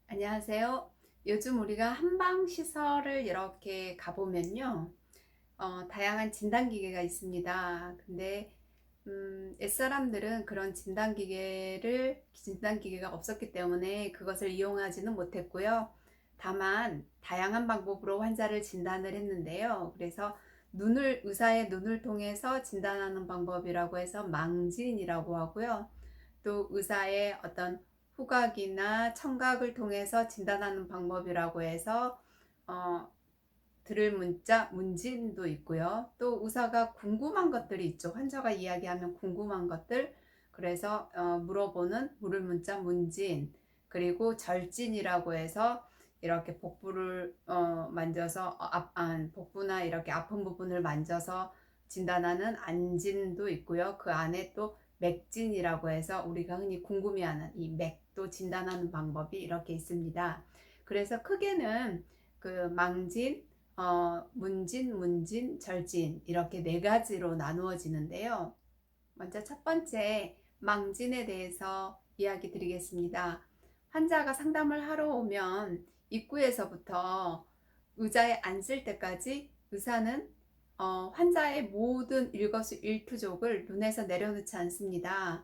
안녕하세요. 요즘 우리가 한방시설을 이렇게 가보면요. 다양한 진단기계가 있습니다. 근데, 옛사람들은 그런 진단기계가 없었기 때문에 그것을 이용하지는 못했고요. 다만, 다양한 방법으로 환자를 진단을 했는데요. 그래서 의사의 눈을 통해서 진단하는 방법이라고 해서 망진이라고 하고요. 또 의사의 어떤 후각이나 청각을 통해서 진단하는 방법이라고 해서 어, 들을 문자, 문진도 있고요. 또 의사가 궁금한 것들이 있죠. 환자가 이야기하면 궁금한 것들. 그래서 물을 문자, 문진. 그리고 절진이라고 해서 이렇게 복부를 만져서 복부나 이렇게 아픈 부분을 만져서 진단하는 안진도 있고요. 그 안에 또 맥진이라고 해서 우리가 흔히 궁금해하는 이 맥도 진단하는 방법이 이렇게 있습니다. 그래서 크게는 그 망진, 문진, 절진 이렇게 네 가지로 나누어지는데요. 먼저 첫 번째 망진에 대해서 이야기 드리겠습니다. 환자가 상담을 하러 오면 입구에서부터 의자에 앉을 때까지 의사는 환자의 모든 일거수일투족을 눈에서 내려놓지 않습니다.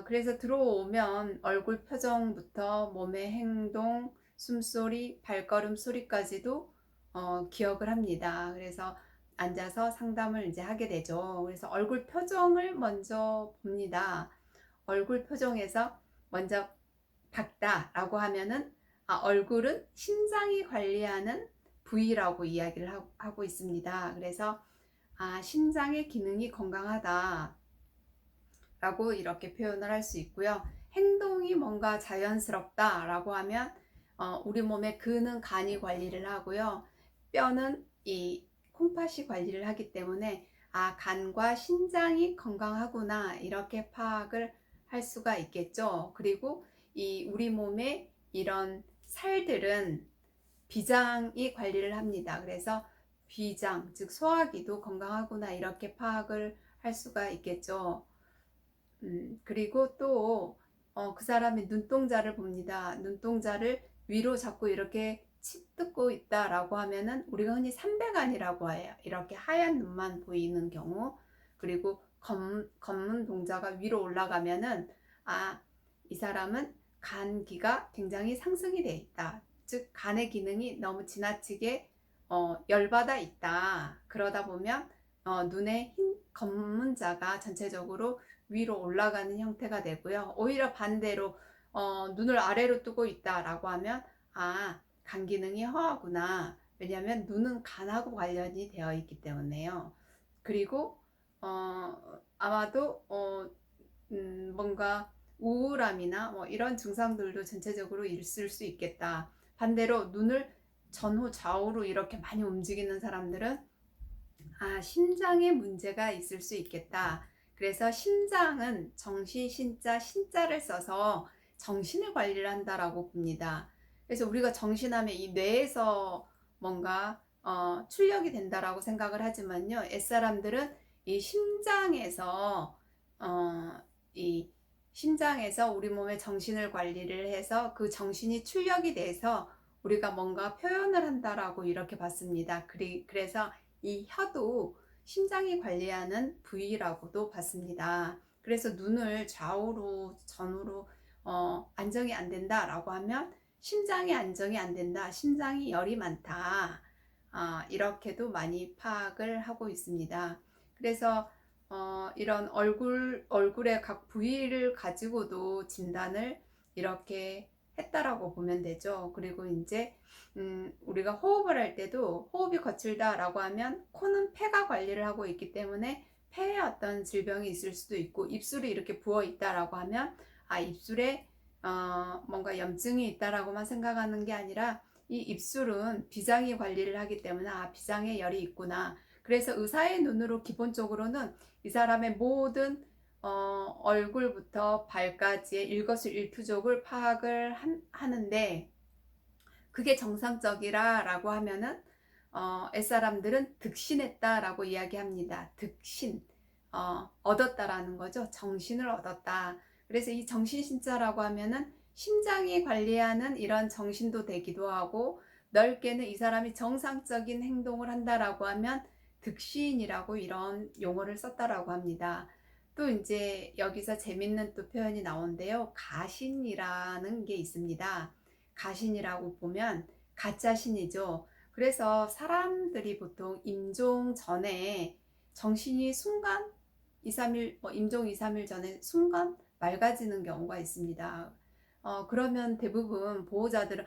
그래서 들어오면 얼굴 표정부터 몸의 행동, 숨소리, 발걸음 소리까지도 기억을 합니다. 그래서 앉아서 상담을 이제 하게 되죠. 그래서 얼굴 표정을 먼저 봅니다. 얼굴 표정에서 먼저 밝다라고 하면은 얼굴은 심장이 관리하는 부위라고 이야기를 하고 있습니다. 그래서 심장의 기능이 건강하다. 라고 이렇게 표현을 할 수 있고요. 행동이 뭔가 자연스럽다 라고 하면 우리 몸의 근은 간이 관리를 하고요. 뼈는 이 콩팥이 관리를 하기 때문에 간과 신장이 건강하구나 이렇게 파악을 할 수가 있겠죠. 그리고 이 우리 몸의 이런 살들은 비장이 관리를 합니다. 그래서 비장, 즉 소화기도 건강하구나 이렇게 파악을 할 수가 있겠죠. 그리고 또 그 사람의 눈동자를 봅니다. 눈동자를 위로 자꾸 이렇게 치뜨고 있다라고 하면은 우리가 흔히 삼배간이라고 해요. 이렇게 하얀 눈만 보이는 경우. 그리고 검은 동자가 위로 올라가면은 이 사람은 간기가 굉장히 상승이 돼 있다. 즉 간의 기능이 너무 지나치게 열받아 있다. 그러다 보면 눈에 흰 검은 자가 전체적으로 위로 올라가는 형태가 되고요. 오히려 반대로 눈을 아래로 뜨고 있다라고 하면 간 기능이 허하구나. 왜냐하면 눈은 간하고 관련이 되어 있기 때문에요. 그리고 아마도 뭔가 우울함이나 뭐 이런 증상들도 전체적으로 있을 수 있겠다. 반대로 눈을 전후 좌우로 이렇게 많이 움직이는 사람들은 심장에 문제가 있을 수 있겠다. 그래서 심장은 정신, 신자, 신자를 써서 정신을 관리를 한다라고 봅니다. 그래서 우리가 정신하면 이 뇌에서 뭔가 출력이 된다라고 생각을 하지만요. 옛사람들은 이 심장에서 이 심장에서 우리 몸의 정신을 관리를 해서 그 정신이 출력이 돼서 우리가 뭔가 표현을 한다라고 이렇게 봤습니다. 그래서 이 혀도 심장이 관리하는 부위라고도 봤습니다. 그래서 눈을 좌우로 전후로 안정이 안 된다라고 하면 심장이 안정이 안 된다, 심장이 열이 많다, 이렇게도 많이 파악을 하고 있습니다. 그래서 이런 얼굴의 각 부위를 가지고도 진단을 이렇게 했다라고 보면 되죠. 그리고 이제 우리가 호흡을 할 때도 호흡이 거칠다라고 하면 코는 폐가 관리를 하고 있기 때문에 폐에 어떤 질병이 있을 수도 있고, 입술이 이렇게 부어 있다라고 하면 입술에 뭔가 염증이 있다라고만 생각하는 게 아니라 이 입술은 비장이 관리를 하기 때문에 비장에 열이 있구나. 그래서 의사의 눈으로 기본적으로는 이 사람의 모든 얼굴부터 발까지의 일거수일투족을 파악을 하는데, 그게 정상적이라고 하면은 옛사람들은 득신했다라고 이야기합니다. 득신, 얻었다라는 거죠. 정신을 얻었다. 그래서 이 정신신자라고 하면은 심장이 관리하는 이런 정신도 되기도 하고, 넓게는 이 사람이 정상적인 행동을 한다라고 하면 득시인이라고 이런 용어를 썼다라고 합니다. 또 이제 여기서 재밌는 또 표현이 나오는데요. 가신이라는 게 있습니다. 가신이라고 보면 가짜 신이죠. 그래서 사람들이 보통 임종 전에 정신이 순간 2, 3일, 임종 2, 3일 전에 순간 맑아지는 경우가 있습니다. 그러면 대부분 보호자들은,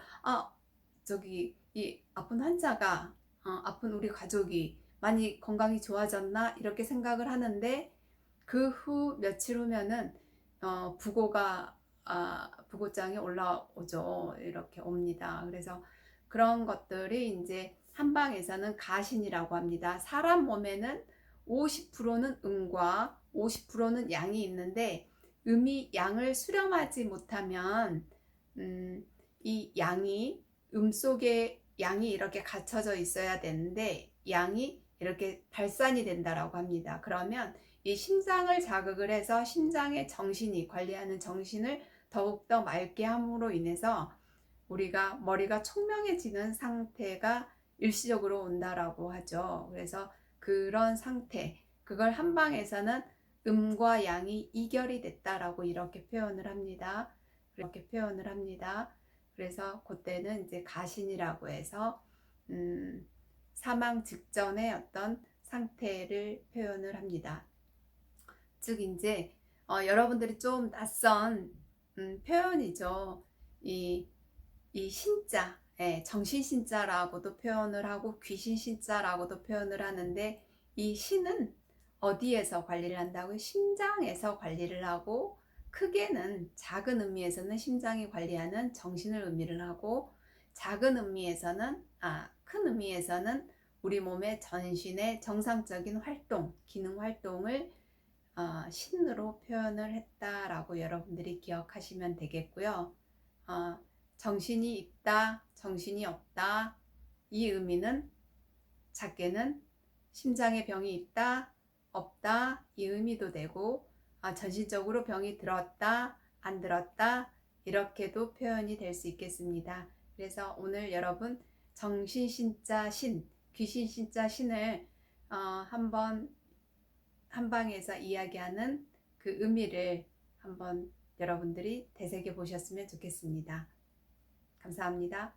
저기, 이 아픈 환자가, 아픈 우리 가족이 많이 건강이 좋아졌나? 이렇게 생각을 하는데, 그 후 며칠 후면은, 부고장이 올라오죠. 이렇게 옵니다. 그래서 그런 것들이 이제 한방에서는 가신이라고 합니다. 사람 몸에는 50%는 음과 50%는 양이 있는데, 음이 양을 수렴하지 못하면 이 양이 속에 양이 이렇게 갇혀져 있어야 되는데 양이 이렇게 발산이 된다라고 합니다. 그러면 이 심장을 자극을 해서 심장의 정신이 관리하는 정신을 더욱더 맑게 함으로 인해서 우리가 머리가 총명해지는 상태가 일시적으로 온다라고 하죠. 그래서 그런 상태, 그걸 한방에서는 음과 양이 이결이 됐다라고 이렇게 표현을 합니다. 이렇게 표현을 합니다. 그래서 그때는 이제 가신이라고 해서 사망 직전의 어떤 상태를 표현을 합니다. 즉 이제 여러분들이 좀 낯선 표현이죠. 이 신자, 정신신자라고도 표현을 하고 귀신신자라고도 표현을 하는데, 이 신은 어디에서 관리를 한다고요? 심장에서 관리를 하고, 크게는 작은 의미에서는 심장이 관리하는 정신을 의미를 하고, 작은 의미에서는, 큰 의미에서는 우리 몸의 전신의 정상적인 활동, 기능 활동을 신으로 표현을 했다라고 여러분들이 기억하시면 되겠고요. 정신이 있다, 정신이 없다. 이 의미는 작게는 심장에 병이 있다, 없다. 이 의미도 되고, 전신적으로 병이 들었다, 안 들었다. 이렇게도 표현이 될 수 있겠습니다. 그래서 오늘 여러분 정신신자 신, 귀신신자 신을 한번 한방에서 이야기하는 그 의미를 한번 여러분들이 되새겨 보셨으면 좋겠습니다. 감사합니다.